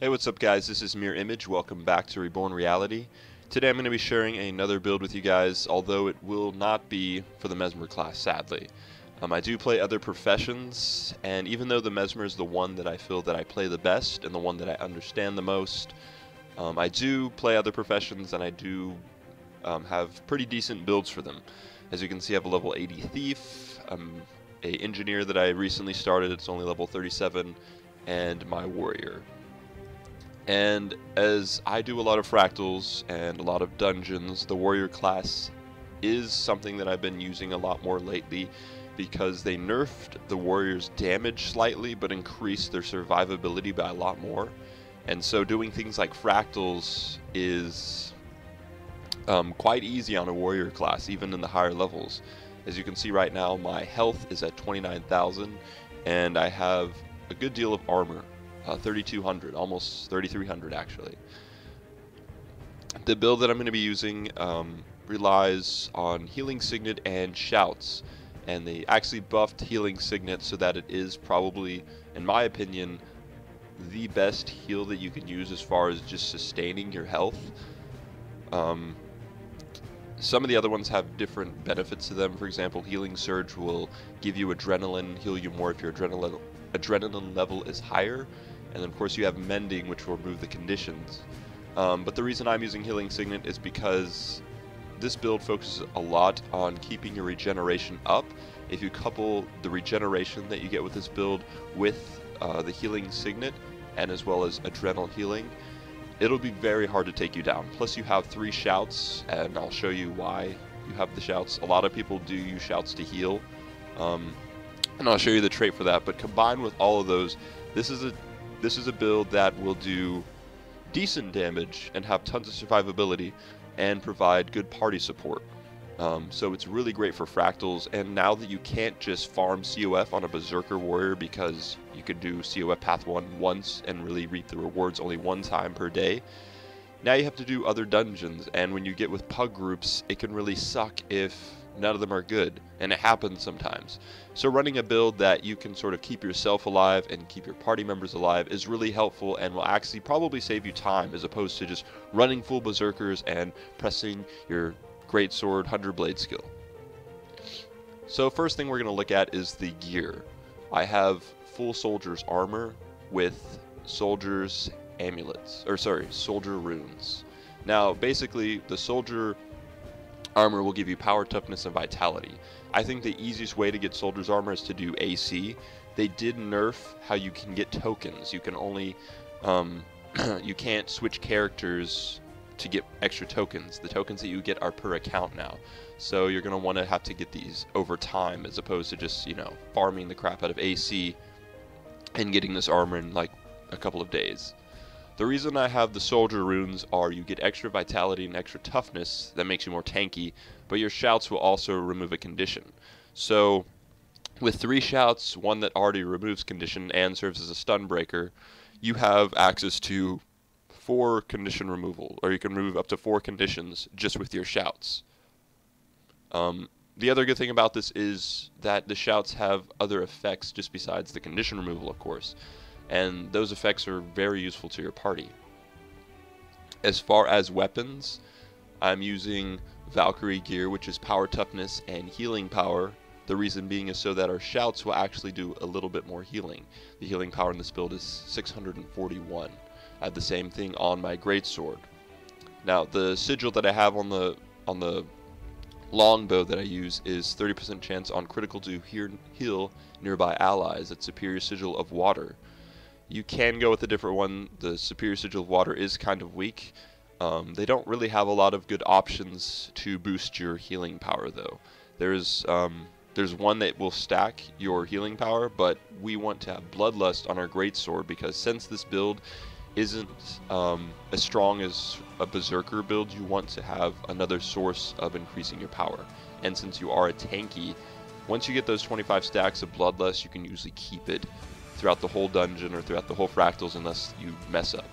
Hey, what's up guys? This is Mirror Image. Welcome back to Reborn Reality. Today I'm going to be sharing another build with you guys, although it will not be for the Mesmer class, sadly. I do play other professions, and even though the Mesmer is the one that I feel that I play the best and the one that I understand the most, I do play other professions and I do have pretty decent builds for them. As you can see, I have a level 80 Thief, a Engineer that I recently started, it's only level 37, and my Warrior. And as I do a lot of fractals and a lot of dungeons, the warrior class is something that I've been using a lot more lately because they nerfed the warrior's damage slightly but increased their survivability by a lot more. And so doing things like fractals is quite easy on a warrior class, even in the higher levels. As you can see right now, my health is at 29,000 and I have a good deal of armor. 3,200, almost 3,300 actually. The build that I'm going to be using relies on healing signet and shouts, and they actually buffed healing signet so that it is probably, in my opinion, the best heal that you can use as far as just sustaining your health. Some of the other ones have different benefits to them. For example, healing surge will give you adrenaline, heal you more if your adrenaline level is higher. And then of course you have mending, which will remove the conditions. But the reason I'm using healing signet is because this build focuses a lot on keeping your regeneration up. If you couple the regeneration that you get with this build with the healing signet and as well as adrenal healing, it'll be very hard to take you down. Plus you have 3 shouts, and I'll show you why you have the shouts. A lot of people do use shouts to heal, and I'll show you the trait for that. But combined with all of those, this is a build that will do decent damage and have tons of survivability and provide good party support. So it's really great for fractals, and now that you can't just farm COF on a Berserker Warrior because you could do COF Path 1 once and really reap the rewards only one time per day, now you have to do other dungeons, and when you get with pug groups, it can really suck if none of them are good, and it happens sometimes. So running a build that you can sort of keep yourself alive and keep your party members alive is really helpful and will actually probably save you time as opposed to just running full berserkers and pressing your greatsword 100 blade skill. So first thing we're going to look at is the gear. I have full soldier's armor with soldier's amulets, or sorry, soldier runes. Now basically the soldier armor will give you power, toughness, and vitality. I think the easiest way to get soldier's armor is to do AC. They did nerf how you can get tokens. You can only you can't switch characters to get extra tokens. The tokens that you get are per account now, so you're gonna want to have to get these over time as opposed to just, you know, farming the crap out of AC and getting this armor in like a couple of days. The reason I have the soldier runes are you get extra vitality and extra toughness that makes you more tanky, but your shouts will also remove a condition. So with 3 shouts, one that already removes condition and serves as a stun breaker, you have access to 4 condition removal, or you can remove up to 4 conditions just with your shouts. The other good thing about this is that the shouts have other effects just besides the condition removal, of course, and those effects are very useful to your party. As far as weapons, I'm using Valkyrie gear, which is power, toughness, and healing power. The reason being is so that our shouts will actually do a little bit more healing. The healing power in this build is 641. I have the same thing on my greatsword. Now the sigil that I have on the longbow that I use is 30% chance on critical to heal nearby allies. It's superior sigil of water. You can go with a different one. The superior sigil of water is kind of weak. They don't really have a lot of good options to boost your healing power though. There's one that will stack your healing power, but we want to have bloodlust on our greatsword because since this build isn't as strong as a berserker build, you want to have another source of increasing your power. And since you are a tanky, once you get those 25 stacks of bloodlust, you can usually keep it throughout the whole dungeon or throughout the whole fractals unless you mess up.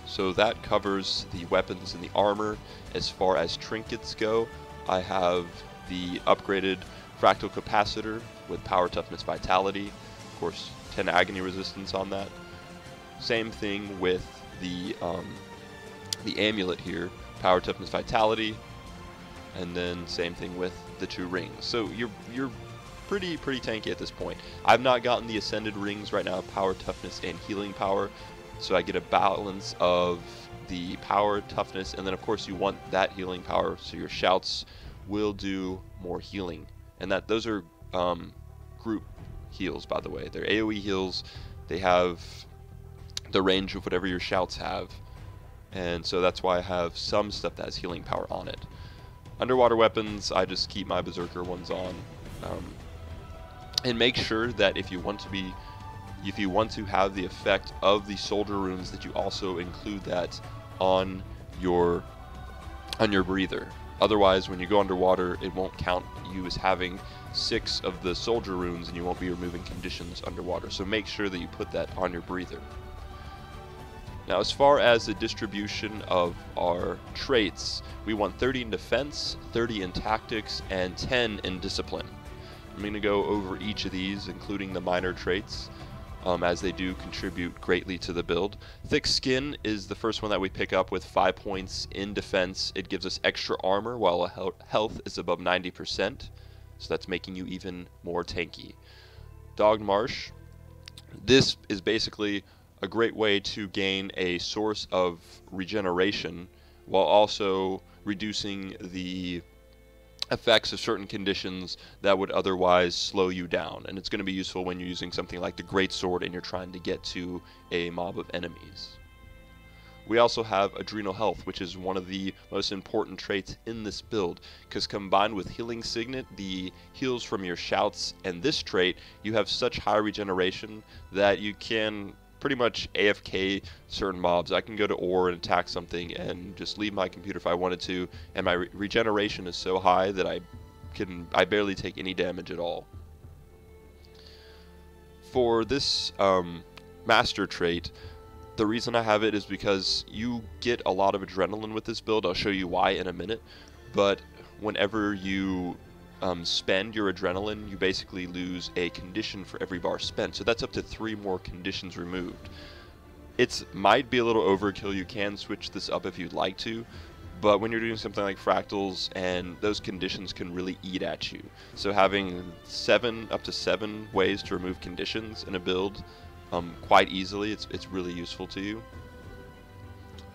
So that covers the weapons and the armor. As far as trinkets go, I have the upgraded fractal capacitor with power, toughness, vitality. Of course, 10 agony resistance on that. Same thing with the amulet here, power, toughness, vitality, and then same thing with the 2 rings. So you're pretty tanky at this point. I've not gotten the ascended rings right now, power, toughness, and healing power, so I get a balance of the power, toughness, and then of course you want that healing power, so your shouts will do more healing. And those are group heals, by the way. They're AoE heals. They have the range of whatever your shouts have, and so that's why I have some stuff that has healing power on it. Underwater weapons, I just keep my berserker ones on, and make sure that if you want to have the effect of the soldier runes, that you also include that on your breather. Otherwise, when you go underwater, it won't count you as having 6 of the soldier runes, and you won't be removing conditions underwater. So make sure that you put that on your breather. Now, as far as the distribution of our traits, we want 30 in defense, 30 in tactics, and 10 in discipline. I'm going to go over each of these, including the minor traits, as they do contribute greatly to the build. Thick Skin is the first one that we pick up with 5 points in defense. It gives us extra armor while health is above 90%, so that's making you even more tanky. Dogged Marsh, this is basically a great way to gain a source of regeneration while also reducing the effects of certain conditions that would otherwise slow you down, and it's going to be useful when you're using something like the greatsword and you're trying to get to a mob of enemies. We also have Adrenal Health, which is one of the most important traits in this build, because combined with Healing Signet, the heals from your shouts, and this trait, you have such high regeneration that you can pretty much AFK certain mobs. I can go to ore and attack something and just leave my computer if I wanted to, and my regeneration is so high that I barely take any damage at all. For this master trait, the reason I have it is because you get a lot of adrenaline with this build. I'll show you why in a minute, but whenever you spend your adrenaline, you basically lose a condition for every bar spent, so that's up to 3 more conditions removed. It might be a little overkill. You can switch this up if you'd like to, but when you're doing something like fractals, and those conditions can really eat at you, so having up to 7 ways to remove conditions in a build quite easily, it's really useful to you.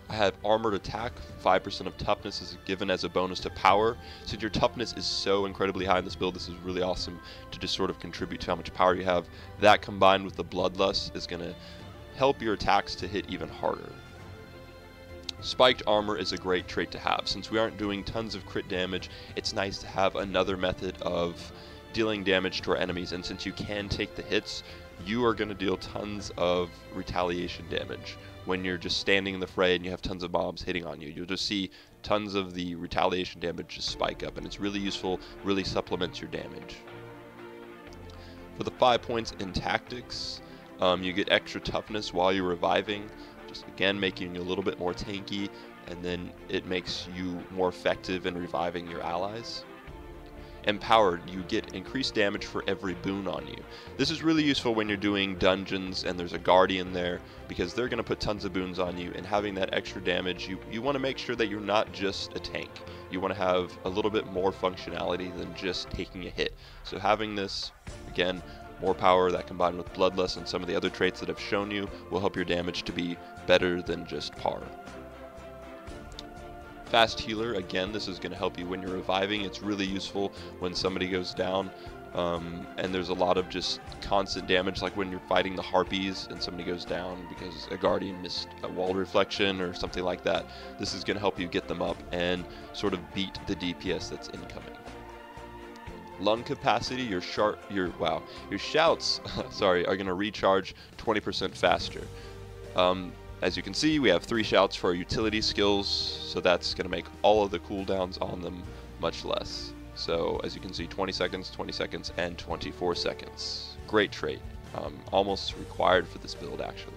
I have Armored Attack. 5% of toughness is given as a bonus to power. Since your toughness is so incredibly high in this build, this is really awesome to just sort of contribute to how much power you have. That combined with the Bloodlust is going to help your attacks to hit even harder. Spiked Armor is a great trait to have. Since we aren't doing tons of crit damage, it's nice to have another method of dealing damage to our enemies, and since you can take the hits, you are going to deal tons of retaliation damage. When you're just standing in the fray and you have tons of mobs hitting on you, you'll just see tons of the retaliation damage just spike up, and it's really useful, really supplements your damage. For the 5 points in tactics, you get extra toughness while you're reviving, just again making you a little bit more tanky, and then it makes you more effective in reviving your allies. Empowered, you get increased damage for every boon on you. This is really useful when you're doing dungeons and there's a guardian there, because they're going to put tons of boons on you, and having that extra damage, you want to make sure that you're not just a tank. You want to have a little bit more functionality than just taking a hit. So having this, again, more power, that combined with Bloodlust and some of the other traits that I've shown you, will help your damage to be better than just par. Fast Healer, again, this is going to help you when you're reviving. It's really useful when somebody goes down, and there's a lot of just constant damage, like when you're fighting the harpies and somebody goes down because a guardian missed a wall reflection or something like that. This is going to help you get them up and sort of beat the DPS that's incoming. Lung capacity, your shouts sorry, are going to recharge 20% faster. As you can see, we have 3 shouts for our utility skills, so that's going to make all of the cooldowns on them much less. So as you can see, 20 seconds, and 24 seconds. Great trait. Almost required for this build, actually.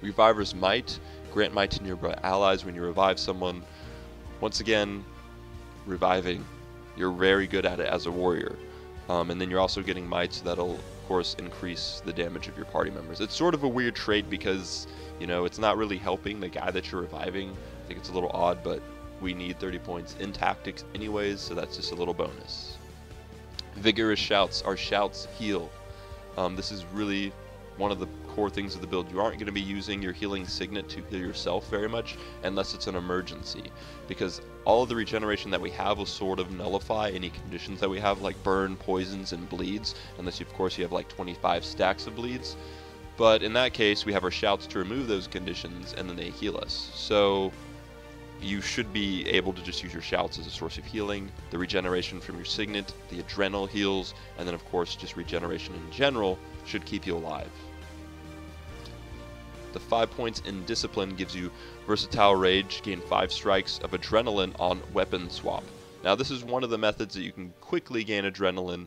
Reviver's Might. Grant might to nearby allies when you revive someone. Once again, reviving. You're very good at it as a warrior. And then you're also getting mites that'll, of course, increase the damage of your party members. It's sort of a weird trait because, you know, it's not really helping the guy that you're reviving. I think it's a little odd, but we need 30 points in tactics anyways, so that's just a little bonus. Vigorous Shouts. Our shouts heal. This is really one of the core things of the build. You aren't going to be using your healing signet to heal yourself very much unless it's an emergency, because all of the regeneration that we have will sort of nullify any conditions that we have, like burn, poisons, and bleeds, unless of course you have like 25 stacks of bleeds. But in that case, we have our shouts to remove those conditions, and then they heal us. So you should be able to just use your shouts as a source of healing, the regeneration from your signet, the adrenal heals, and then of course just regeneration in general should keep you alive. The 5 points in discipline gives you versatile rage, gain 5 strikes of adrenaline on weapon swap. Now this is one of the methods that you can quickly gain adrenaline,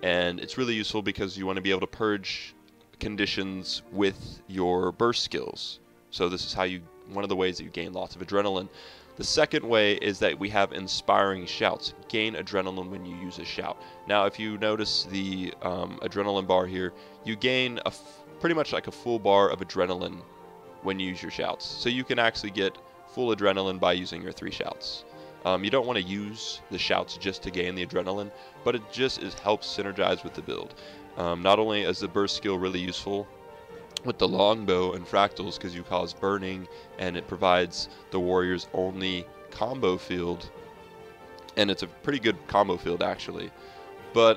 and it's really useful because you want to be able to purge conditions with your burst skills. So this is how you, one of the ways that you gain lots of adrenaline. The second way is that we have inspiring shouts. Gain adrenaline when you use a shout. Now if you notice the adrenaline bar here, you gain pretty much like a full bar of adrenaline when you use your shouts. So you can actually get full adrenaline by using your 3 shouts. You don't want to use the shouts just to gain the adrenaline, but it just helps synergize with the build. Not only is the burst skill really useful with the longbow and fractals because you cause burning, and it provides the warrior's only combo field, and it's a pretty good combo field actually, but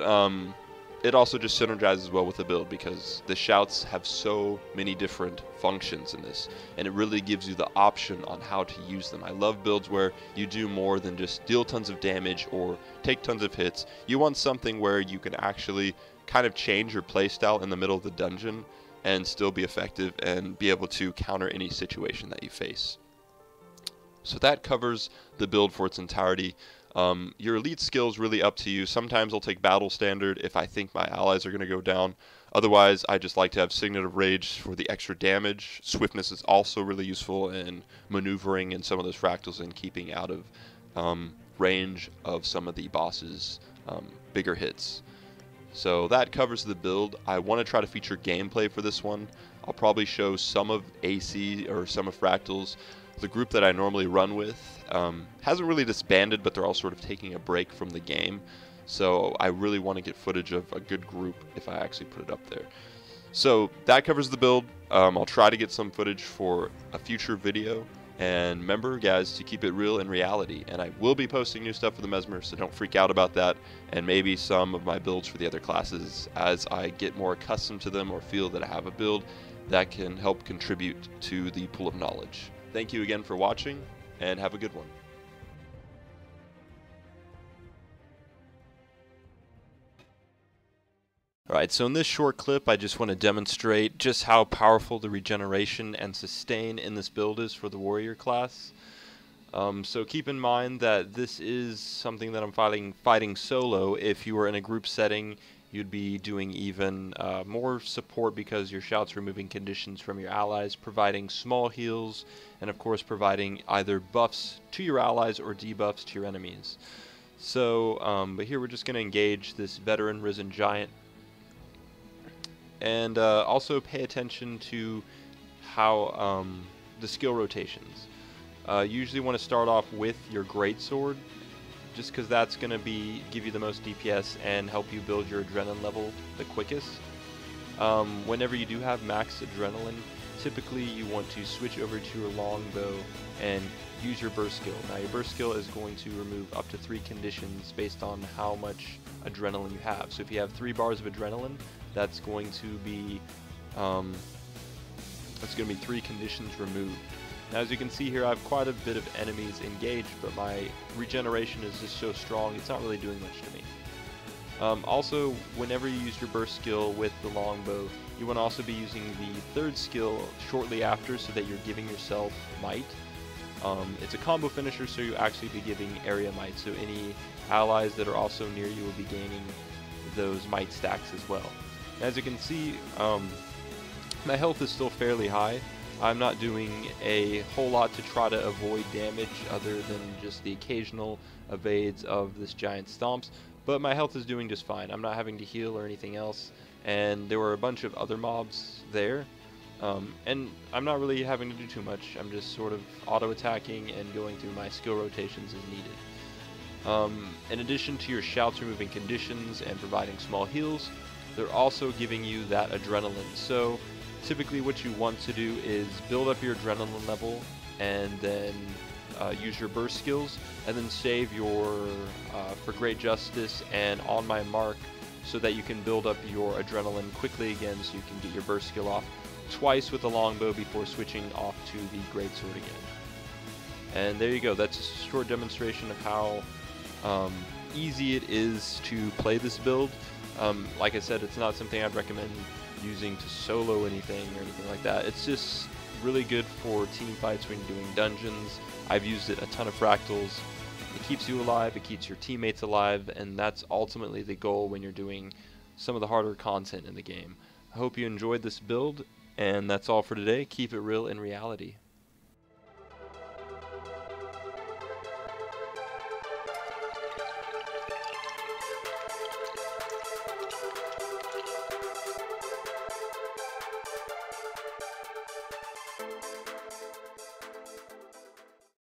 it also just synergizes well with the build because the shouts have so many different functions in this, and it really gives you the option on how to use them. I love builds where you do more than just deal tons of damage or take tons of hits. You want something where you can actually kind of change your playstyle in the middle of the dungeon and still be effective and be able to counter any situation that you face. So that covers the build for its entirety. Your elite skill is really up to you. Sometimes I'll take battle standard if I think my allies are going to go down. Otherwise, I just like to have signet of rage for the extra damage. Swiftness is also really useful in maneuvering in some of those fractals and keeping out of range of some of the boss's bigger hits. So that covers the build. I want to try to feature gameplay for this one. I'll probably show some of AC or some of fractals. The group that I normally run with hasn't really disbanded, but they're all sort of taking a break from the game. So I really want to get footage of a good group if I actually put it up there. So that covers the build. I'll try to get some footage for a future video. And remember, guys, to keep it real in reality. And I will be posting new stuff for the mesmer, so don't freak out about that. And maybe some of my builds for the other classes as I get more accustomed to them or feel that I have a build that can help contribute to the pool of knowledge. Thank you again for watching, and have a good one. Alright, so in this short clip I just want to demonstrate just how powerful the regeneration and sustain in this build is for the warrior class. So keep in mind that this is something that I'm fighting solo. If you were in a group setting, you'd be doing even more support because your shouts removing conditions from your allies, providing small heals, and of course providing either buffs to your allies or debuffs to your enemies. So, but here we're just going to engage this veteran risen giant. And also pay attention to how the skill rotations. You usually want to start off with your greatsword, just because that's going to give you the most DPS and help you build your adrenaline level the quickest. Whenever you do have max adrenaline, typically you want to switch over to your longbow and use your burst skill. Now your burst skill is going to remove up to 3 conditions based on how much adrenaline you have. So if you have 3 bars of adrenaline, that's going to be 3 conditions removed. Now as you can see here, I have quite a bit of enemies engaged, but my regeneration is just so strong, it's not really doing much to me. Also, whenever you use your burst skill with the longbow, you want to also be using the 3rd skill shortly after so that you're giving yourself might. It's a combo finisher, so you'll actually be giving area might, so any allies that are also near you will be gaining those might stacks as well. As you can see, my health is still fairly high. I'm not doing a whole lot to try to avoid damage other than just the occasional evades of this giant stomps, but my health is doing just fine. I'm not having to heal or anything else, and there were a bunch of other mobs there, and I'm not really having to do too much. I'm just sort of auto-attacking and going through my skill rotations as needed. In addition to your shouts removing conditions and providing small heals, they're also giving you that adrenaline. So typically what you want to do is build up your adrenaline level and then use your burst skills, and then save your for great justice and on my mark, so that you can build up your adrenaline quickly again, so you can get your burst skill off twice with the longbow before switching off to the greatsword again. And there you go. That's a short demonstration of how easy it is to play this build. Like I said, it's not something I'd recommend using to solo anything or anything like that. It's just really good for team fights when you're doing dungeons. I've used it a ton of fractals. It keeps you alive, it keeps your teammates alive, and that's ultimately the goal when you're doing some of the harder content in the game. I hope you enjoyed this build, and that's all for today. Keep it real in reality.